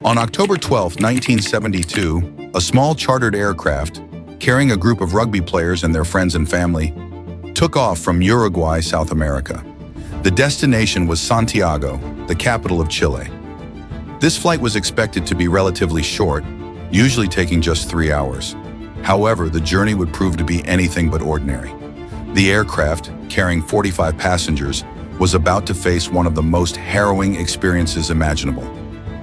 On October 12, 1972, a small chartered aircraft, carrying a group of rugby players and their friends and family, took off from Uruguay, South America. The destination was Santiago, the capital of Chile. This flight was expected to be relatively short, usually taking just 3 hours. However, the journey would prove to be anything but ordinary. The aircraft, carrying 45 passengers, was about to face one of the most harrowing experiences imaginable.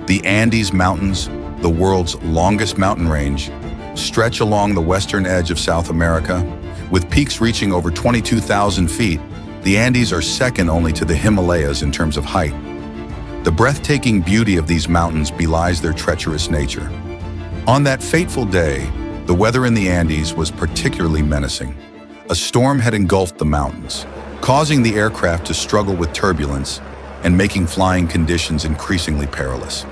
The Andes Mountains, the world's longest mountain range, stretch along the western edge of South America. With peaks reaching over 22,000 feet, the Andes are second only to the Himalayas in terms of height. The breathtaking beauty of these mountains belies their treacherous nature. On that fateful day, the weather in the Andes was particularly menacing. A storm had engulfed the mountains, causing the aircraft to struggle with turbulence and making flying conditions increasingly perilous.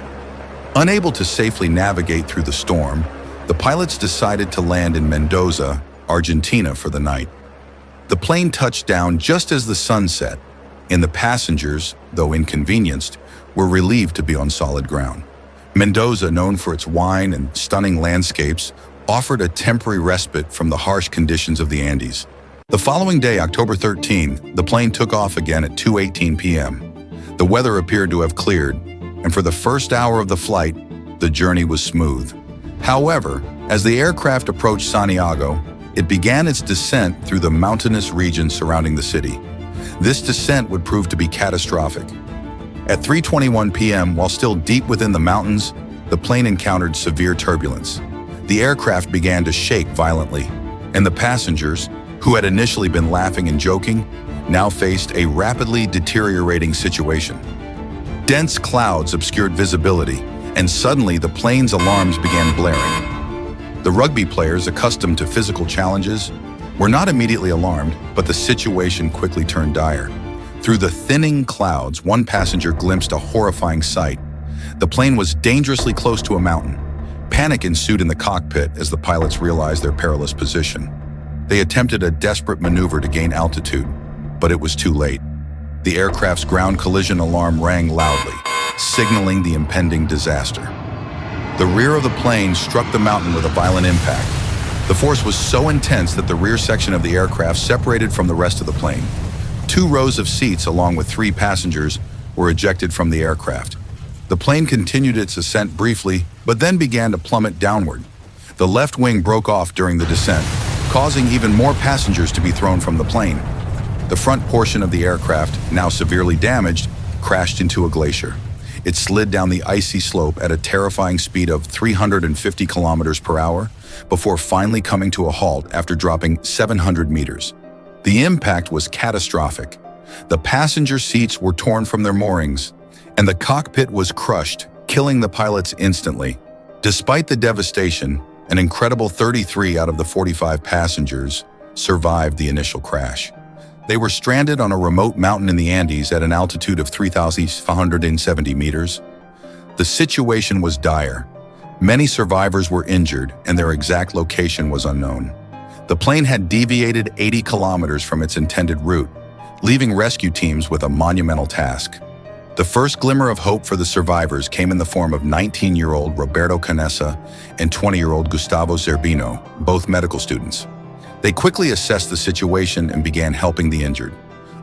Unable to safely navigate through the storm, the pilots decided to land in Mendoza, Argentina for the night. The plane touched down just as the sun set, and the passengers, though inconvenienced, were relieved to be on solid ground. Mendoza, known for its wine and stunning landscapes, offered a temporary respite from the harsh conditions of the Andes. The following day, October 13, the plane took off again at 2:18 p.m. The weather appeared to have cleared, and for the first hour of the flight, the journey was smooth. However, as the aircraft approached Santiago, it began its descent through the mountainous region surrounding the city. This descent would prove to be catastrophic. At 3:21 p.m., while still deep within the mountains, the plane encountered severe turbulence. The aircraft began to shake violently, and the passengers, who had initially been laughing and joking, now faced a rapidly deteriorating situation. Dense clouds obscured visibility, and suddenly the plane's alarms began blaring. The rugby players, accustomed to physical challenges, were not immediately alarmed, but the situation quickly turned dire. Through the thinning clouds, one passenger glimpsed a horrifying sight. The plane was dangerously close to a mountain. Panic ensued in the cockpit as the pilots realized their perilous position. They attempted a desperate maneuver to gain altitude, but it was too late. The aircraft's ground collision alarm rang loudly, signaling the impending disaster. The rear of the plane struck the mountain with a violent impact. The force was so intense that the rear section of the aircraft separated from the rest of the plane. 2 rows of seats, along with 3 passengers, were ejected from the aircraft. The plane continued its ascent briefly, but then began to plummet downward. The left wing broke off during the descent, causing even more passengers to be thrown from the plane. The front portion of the aircraft, now severely damaged, crashed into a glacier. It slid down the icy slope at a terrifying speed of 350 kilometers per hour before finally coming to a halt after dropping 700 meters. The impact was catastrophic. The passenger seats were torn from their moorings, and the cockpit was crushed, killing the pilots instantly. Despite the devastation, an incredible 33 out of the 45 passengers survived the initial crash. They were stranded on a remote mountain in the Andes at an altitude of 3,570 meters. The situation was dire. Many survivors were injured, and their exact location was unknown. The plane had deviated 80 kilometers from its intended route, leaving rescue teams with a monumental task. The first glimmer of hope for the survivors came in the form of 19-year-old Roberto Canessa and 20-year-old Gustavo Zerbino, both medical students. They quickly assessed the situation and began helping the injured.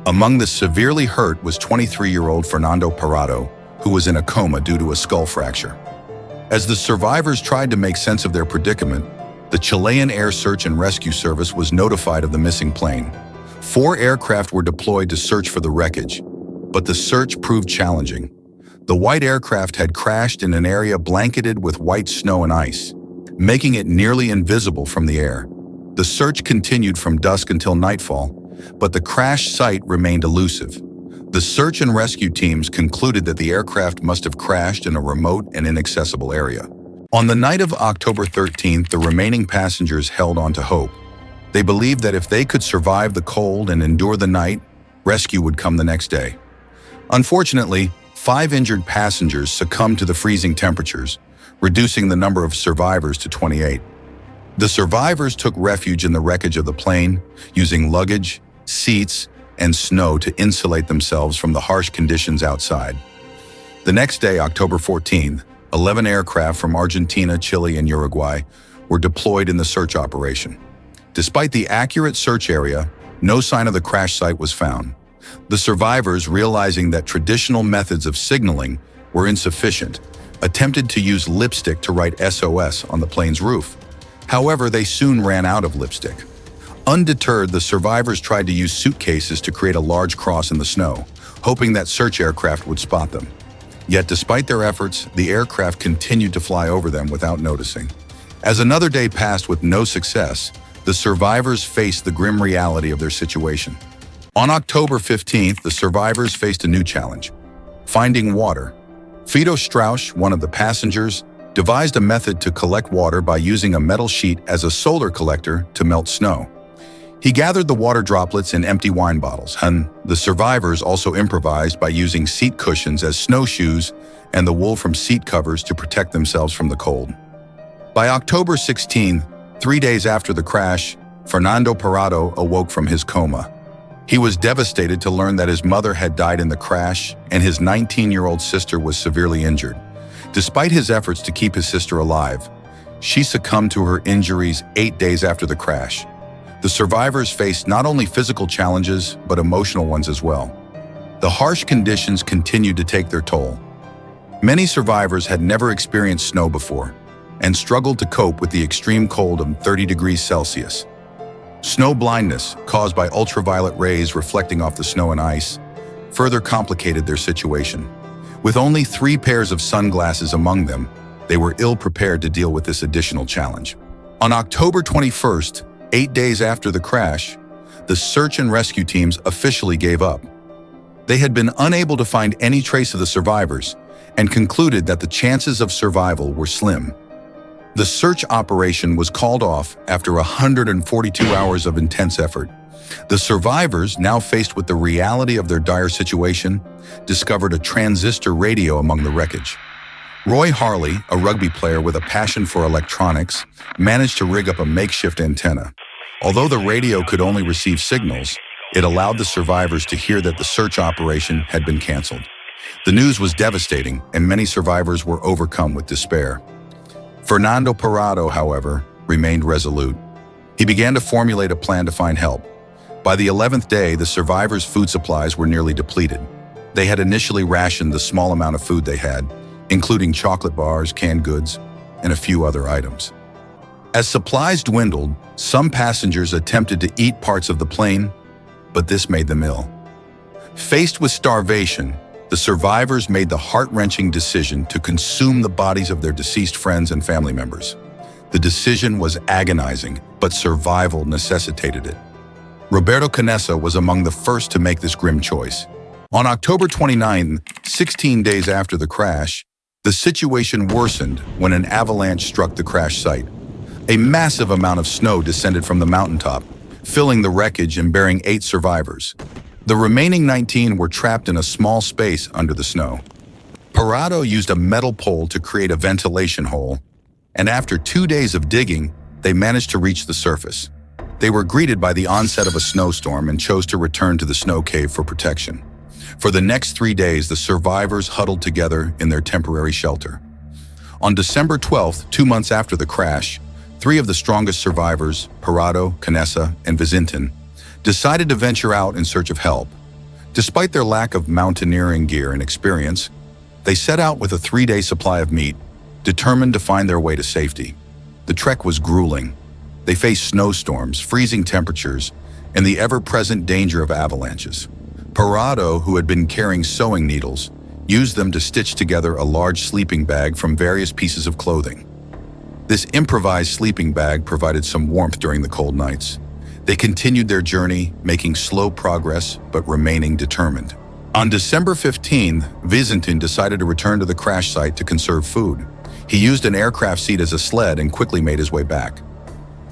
Among the severely hurt was 23-year-old Fernando Parado, who was in a coma due to a skull fracture. As the survivors tried to make sense of their predicament, the Chilean Air Search and Rescue Service was notified of the missing plane. 4 aircraft were deployed to search for the wreckage, but the search proved challenging. The white aircraft had crashed in an area blanketed with white snow and ice, making it nearly invisible from the air. The search continued from dusk until nightfall, but the crash site remained elusive. The search and rescue teams concluded that the aircraft must have crashed in a remote and inaccessible area. On the night of October 13th, the remaining passengers held on to hope. They believed that if they could survive the cold and endure the night, rescue would come the next day. Unfortunately, 5 injured passengers succumbed to the freezing temperatures, reducing the number of survivors to 28. The survivors took refuge in the wreckage of the plane, using luggage, seats, and snow to insulate themselves from the harsh conditions outside. The next day, October 14th, 11 aircraft from Argentina, Chile, and Uruguay were deployed in the search operation. Despite the accurate search area, no sign of the crash site was found. The survivors, realizing that traditional methods of signaling were insufficient, attempted to use lipstick to write SOS on the plane's roof. However, they soon ran out of lipstick. Undeterred, the survivors tried to use suitcases to create a large cross in the snow, hoping that search aircraft would spot them. Yet despite their efforts, the aircraft continued to fly over them without noticing. As another day passed with no success, the survivors faced the grim reality of their situation. On October 15th, the survivors faced a new challenge: finding water. Fido Strauss, one of the passengers, devised a method to collect water by using a metal sheet as a solar collector to melt snow. He gathered the water droplets in empty wine bottles, and the survivors also improvised by using seat cushions as snowshoes and the wool from seat covers to protect themselves from the cold. By October 16, 3 days after the crash, Fernando Parado awoke from his coma. He was devastated to learn that his mother had died in the crash and his 19-year-old sister was severely injured. Despite his efforts to keep his sister alive, she succumbed to her injuries 8 days after the crash. The survivors faced not only physical challenges, but emotional ones as well. The harsh conditions continued to take their toll. Many survivors had never experienced snow before and struggled to cope with the extreme cold of 30 degrees Celsius. Snow blindness, caused by ultraviolet rays reflecting off the snow and ice, further complicated their situation. With only 3 pairs of sunglasses among them, they were ill-prepared to deal with this additional challenge. On October 21st, 8 days after the crash, the search and rescue teams officially gave up. They had been unable to find any trace of the survivors and concluded that the chances of survival were slim. The search operation was called off after 142 hours of intense effort. The survivors, now faced with the reality of their dire situation, discovered a transistor radio among the wreckage. Roy Harley, a rugby player with a passion for electronics, managed to rig up a makeshift antenna. Although the radio could only receive signals, it allowed the survivors to hear that the search operation had been canceled. The news was devastating, and many survivors were overcome with despair. Fernando Parado, however, remained resolute. He began to formulate a plan to find help. By the 11th day, the survivors' food supplies were nearly depleted. They had initially rationed the small amount of food they had, including chocolate bars, canned goods, and a few other items. As supplies dwindled, some passengers attempted to eat parts of the plane, but this made them ill. Faced with starvation, the survivors made the heart-wrenching decision to consume the bodies of their deceased friends and family members. The decision was agonizing, but survival necessitated it. Roberto Canessa was among the first to make this grim choice. On October 29, 16 days after the crash, the situation worsened when an avalanche struck the crash site. A massive amount of snow descended from the mountaintop, filling the wreckage and burying 8 survivors. The remaining 19 were trapped in a small space under the snow. Parado used a metal pole to create a ventilation hole, and after 2 days of digging, they managed to reach the surface. They were greeted by the onset of a snowstorm and chose to return to the snow cave for protection. For the next 3 days, the survivors huddled together in their temporary shelter. On December 12th, 2 months after the crash, 3 of the strongest survivors, Parado, Canessa, and Vizintin, decided to venture out in search of help. Despite their lack of mountaineering gear and experience, they set out with a 3-day supply of meat, determined to find their way to safety. The trek was grueling. They faced snowstorms, freezing temperatures, and the ever-present danger of avalanches. Parado, who had been carrying sewing needles, used them to stitch together a large sleeping bag from various pieces of clothing. This improvised sleeping bag provided some warmth during the cold nights. They continued their journey, making slow progress but remaining determined. On December 15, Vizintin decided to return to the crash site to conserve food. He used an aircraft seat as a sled and quickly made his way back.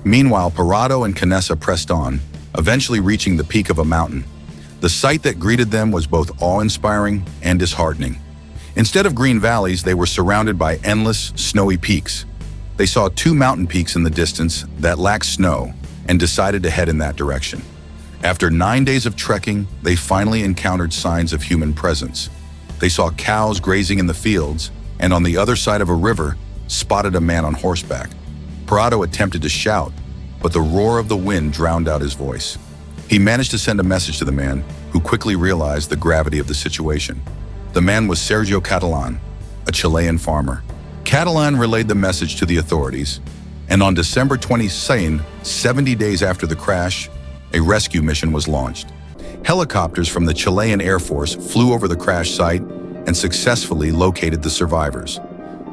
Meanwhile, Parado and Canessa pressed on, eventually reaching the peak of a mountain. The sight that greeted them was both awe-inspiring and disheartening. Instead of green valleys, they were surrounded by endless, snowy peaks. They saw 2 mountain peaks in the distance that lacked snow and decided to head in that direction. After 9 days of trekking, they finally encountered signs of human presence. They saw cows grazing in the fields, and on the other side of a river, spotted a man on horseback. Parado attempted to shout, but the roar of the wind drowned out his voice. He managed to send a message to the man, who quickly realized the gravity of the situation. The man was Sergio Catalan, a Chilean farmer. Catalan relayed the message to the authorities, and on December 22nd, 70 days after the crash, a rescue mission was launched. Helicopters from the Chilean Air Force flew over the crash site and successfully located the survivors.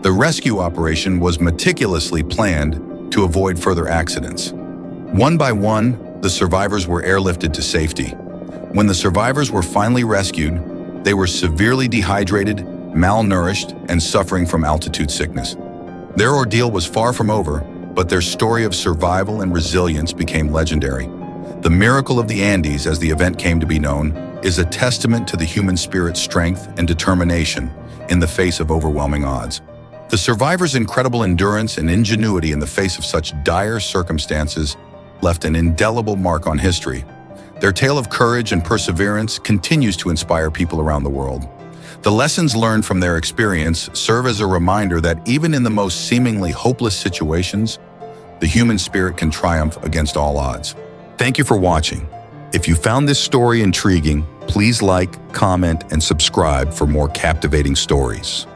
The rescue operation was meticulously planned to avoid further accidents. One by one, the survivors were airlifted to safety. When the survivors were finally rescued, they were severely dehydrated, malnourished, and suffering from altitude sickness. Their ordeal was far from over, but their story of survival and resilience became legendary. The miracle of the Andes, as the event came to be known, is a testament to the human spirit's strength and determination in the face of overwhelming odds. The survivors' incredible endurance and ingenuity in the face of such dire circumstances left an indelible mark on history. Their tale of courage and perseverance continues to inspire people around the world. The lessons learned from their experience serve as a reminder that even in the most seemingly hopeless situations, the human spirit can triumph against all odds. Thank you for watching. If you found this story intriguing, please like, comment, and subscribe for more captivating stories.